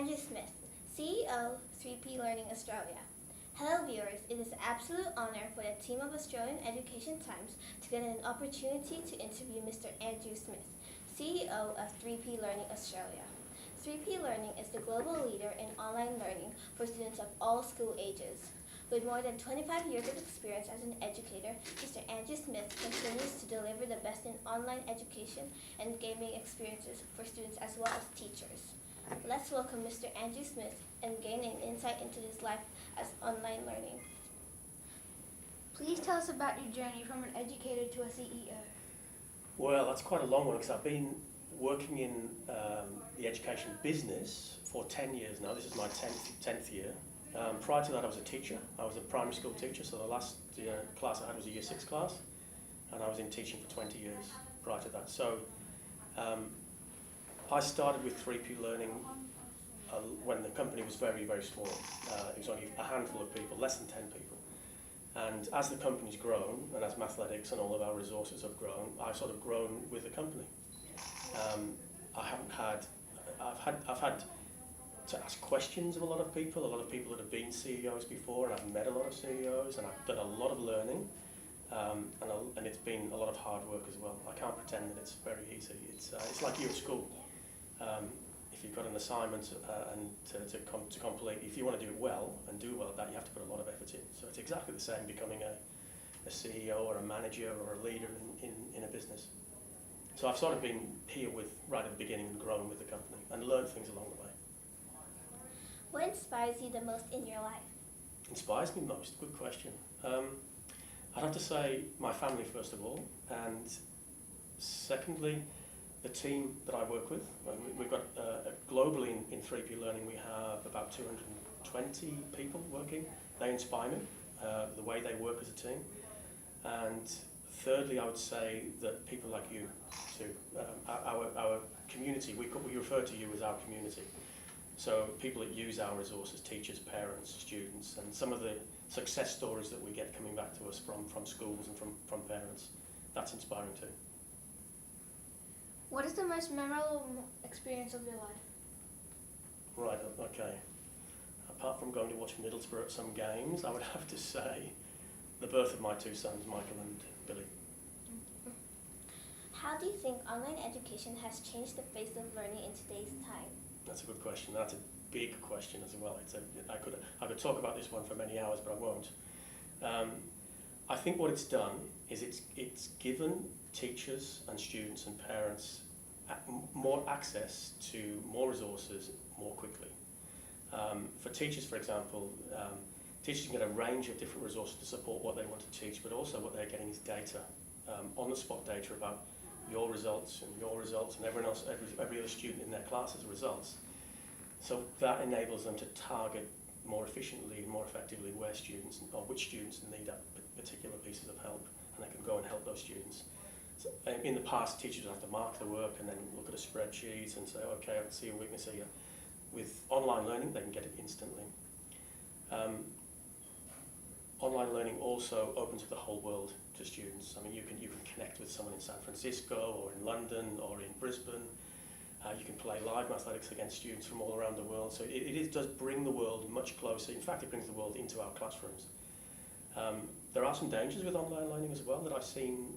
Andrew Smith, CEO, 3P Learning Australia. Hello viewers, it is an absolute honor for the team of Australian Education Times to get an opportunity to interview Mr. Andrew Smith, CEO of 3P Learning Australia. 3P Learning is the global leader in online learning for students of all school ages. With more than 25 years of experience as an educator, Mr. Andrew Smith continues to deliver the best in online education and gaming experiences for students as well as teachers. Let's welcome Mr. Andrew Smith and gain an insight into his life as online learning. Please tell us about your journey from an educator to a CEO. Well, that's quite a long one because I've been working in the education business for 10 years now. This is my 10th year. Prior to that, I was a teacher. I was a primary school teacher, so the last class I had was a Year 6 class, and I was in teaching for 20 years prior to that. So I started with 3P Learning when the company was very, very small. It was only a handful of people, less than 10 people. And as the company's grown, and as Mathletics and all of our resources have grown, I've sort of grown with the company. I've had to ask questions of a lot of people that have been CEOs before, and I've met a lot of CEOs, and I've done a lot of learning, and it's been a lot of hard work as well. I can't pretend that it's very easy. It's like you at school. If you've got an assignment and to complete, if you want to do it well and do well at that, you have to put a lot of effort in. So it's exactly the same becoming a CEO or a manager or a leader in a business. So I've sort of been here right at the beginning and grown with the company and learned things along the way. What inspires you the most in your life? Inspires me most? Good question. I'd have to say my family first of all, and secondly, the team that I work with. We've got globally in 3P Learning we have about 220 people working. They inspire me, the way they work as a team. And thirdly, I would say that people like you too. Our community, we refer to you as our community. So people that use our resources, teachers, parents, students, and some of the success stories that we get coming back to us from schools and from parents, that's inspiring too. What is the most memorable experience of your life? Right, okay. Apart from going to watch Middlesbrough at some games, I would have to say the birth of my two sons, Michael and Billy. How do you think online education has changed the face of learning in today's time? That's a good question. That's a big question as well. I could talk about this one for many hours, but I won't. I think what it's done is it's given teachers and students and parents more access to more resources more quickly. For teachers, for example, teachers can get a range of different resources to support what they want to teach, but also what they're getting is data, on-the-spot data about your results and everyone else, every other student in their class's results. So that enables them to target more efficiently and more effectively where students or which students need that particular pieces of help, and they can go and help those students. So in the past, teachers would have to mark the work and then look at a spreadsheet and say, okay, I can see a weakness here. With online learning, they can get it instantly. Online learning also opens up the whole world to students. I mean, you can connect with someone in San Francisco or in London or in Brisbane. You can play live Mathletics against students from all around the world. So it does bring the world much closer. In fact, it brings the world into our classrooms. There are some dangers with online learning as well that I've seen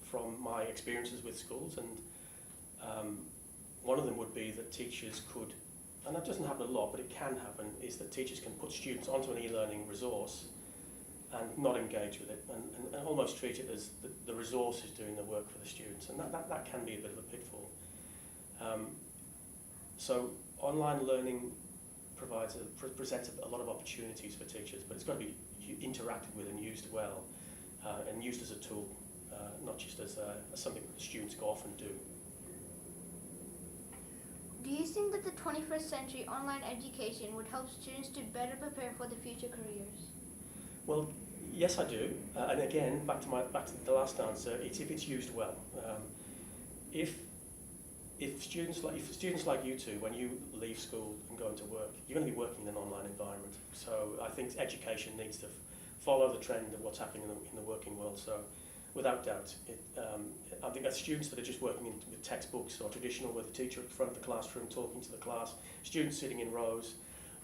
from my experiences with schools, and one of them would be that teachers could, and that doesn't happen a lot, but it can happen, is that teachers can put students onto an e-learning resource and not engage with it, and almost treat it as the resource is doing the work for the students, and that can be a bit of a pitfall. So online learning presents a lot of opportunities for teachers, but it's got to be interacted with and used well, and used as a tool, not just as something that students go off and do. Do you think that the 21st century online education would help students to better prepare for the future careers? Well, yes, I do. And again, back to the last answer, it's if it's used well. If students like you two, when you leave school and go into work, you're going to be working in an online environment. So I think education needs to follow the trend of what's happening in the working world. So without doubt. I think that students that are just working with textbooks or traditional, with a teacher at the front of the classroom talking to the class, students sitting in rows,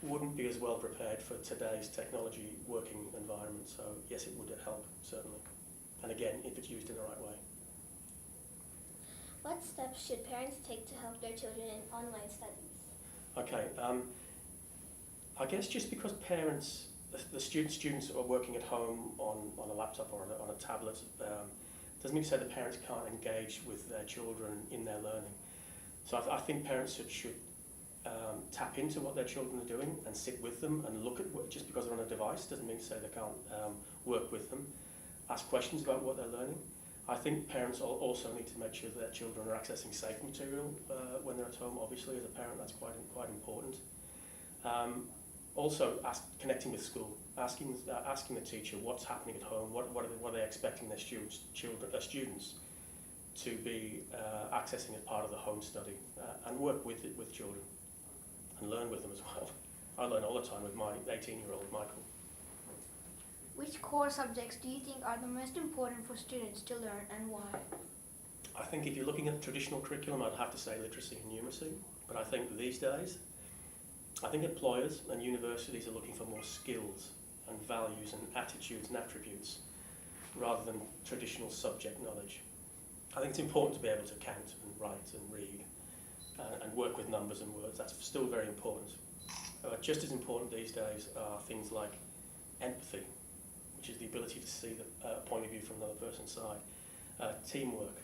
wouldn't be as well prepared for today's technology working environment. So yes, it would help, certainly. And again, if it's used in the right way. What steps should parents take to help their children in online studies? Okay, I guess just because parents, the students are working at home on a laptop or on a tablet, doesn't mean to say the parents can't engage with their children in their learning. So I think parents should tap into what their children are doing and sit with them and look at just because they're on a device doesn't mean to say they can't work with them, ask questions about what they're learning. I think parents also need to make sure that their children are accessing safe material when they're at home. Obviously, as a parent, that's quite important. Also, connecting with school, asking the teacher what's happening at home, what are they expecting their students to be accessing as part of the home study, and work with children and learn with them as well. I learn all the time with my 18-year-old Michael. Which core subjects do you think are the most important for students to learn, and why? I think if you're looking at traditional curriculum, I'd have to say literacy and numeracy. But I think these days, I think employers and universities are looking for more skills and values and attitudes and attributes rather than traditional subject knowledge. I think it's important to be able to count and write and read and work with numbers and words. That's still very important. Just as important these days are things like empathy, which is the ability to see the point of view from another person's side, teamwork,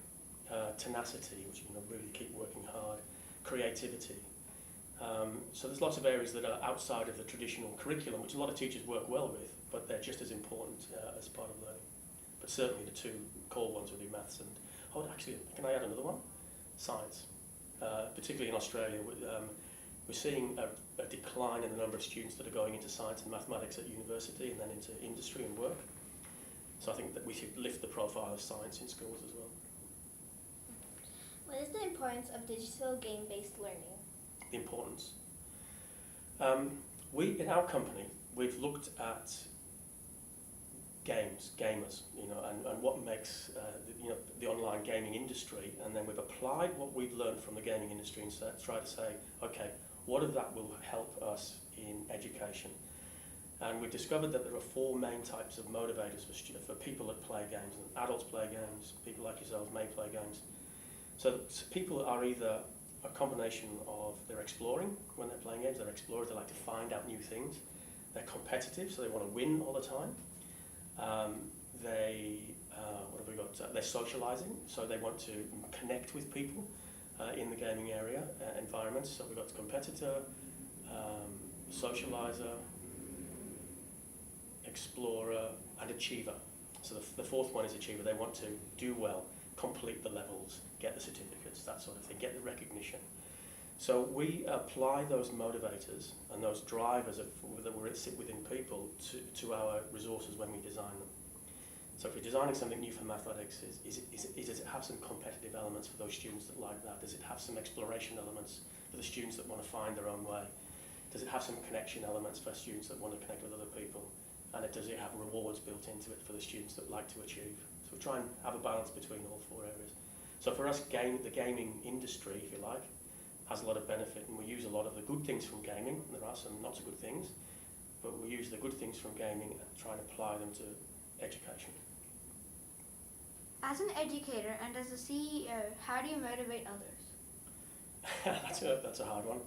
tenacity, which really keep working hard, creativity. So there's lots of areas that are outside of the traditional curriculum, which a lot of teachers work well with, but they're just as important as part of learning. But certainly the two core ones would be maths and, actually, can I add another one? Science. Particularly in Australia, we're seeing a decline in the number of students that are going into science and mathematics at university and then into industry and work. So I think that we should lift the profile of science in schools as well. What is the importance of digital game-based learning? The importance. In our company, we've looked at gamers, and what makes the online gaming industry, and then we've applied what we've learned from the gaming industry and tried to say, okay, what of that will help us in education? And we've discovered that there are four main types of motivators for people that play games. And adults play games, people like yourselves may play games. So people are either a combination of they're exploring when they're playing games, they're explorers, they like to find out new things. They're competitive, so they want to win all the time. They're socialising, so they want to connect with people in the gaming area environment. So we've got competitor, socialiser, explorer, and achiever. So the fourth one is achiever. They want to do well, complete the levels, get the certificates, that sort of thing, get the recognition. So we apply those motivators and those drivers that sit within people to our resources when we design them. So if you're designing something new for mathematics, does it have some competitive elements for those students that like that? Does it have some exploration elements for the students that want to find their own way? Does it have some connection elements for students that want to connect with other people? And does it have rewards built into it for the students that like to achieve? So we try and have a balance between all four areas. So for us, the gaming industry, if you like, has a lot of benefit, and we use a lot of the good things from gaming. There are some not so good things, but we use the good things from gaming and try and apply them to education. As an educator and as a CEO, how do you motivate others? That's a hard one.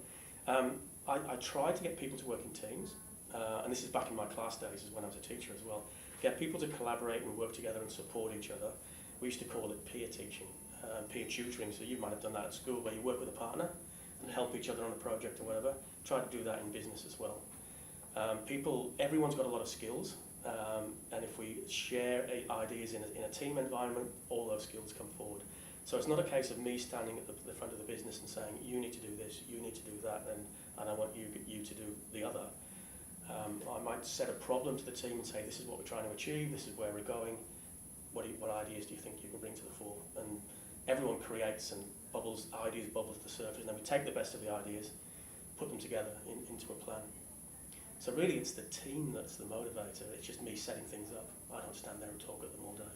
I try to get people to work in teams, and this is back in my class days, when I was a teacher as well. Get people to collaborate and work together and support each other. We used to call it peer teaching, peer tutoring. So you might have done that at school, where you work with a partner and help each other on a project or whatever. Try to do that in business as well. Everyone's got a lot of skills, and if we share ideas in a team environment, all those skills come forward. So it's not a case of me standing at the front of the business and saying, you need to do this, you need to do that, and I want you to do the other. I might set a problem to the team and say, this is what we're trying to achieve, this is where we're going, what ideas do you think you can bring to the fore? And everyone creates and ideas bubble to the surface, and then we take the best of the ideas, put them together into a plan. So really it's the team that's the motivator, it's just me setting things up. I don't stand there and talk at them all day.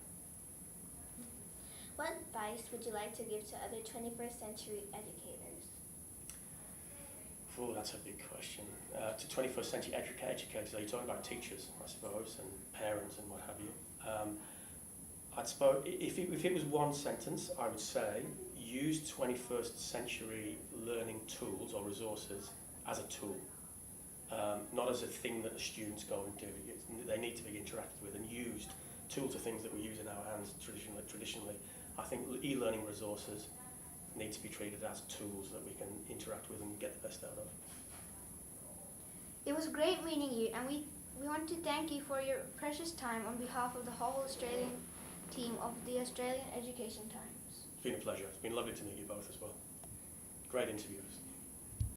What advice would you like to give to other 21st century educators? Oh, that's a big question. To 21st century educators, are you talking about teachers, I suppose, and parents and what have you? I'd suppose if it was one sentence, I would say use 21st century learning tools or resources as a tool, not as a thing that the students go and do. They need to be interacted with and used. Tools are things that we use in our hands traditionally. I think e-learning resources need to be treated as tools that we can interact with and get the best out of. It was great meeting you, and we want to thank you for your precious time on behalf of the whole Australian team of the Australian Education Times. It's been a pleasure. It's been lovely to meet you both as well. Great interviews.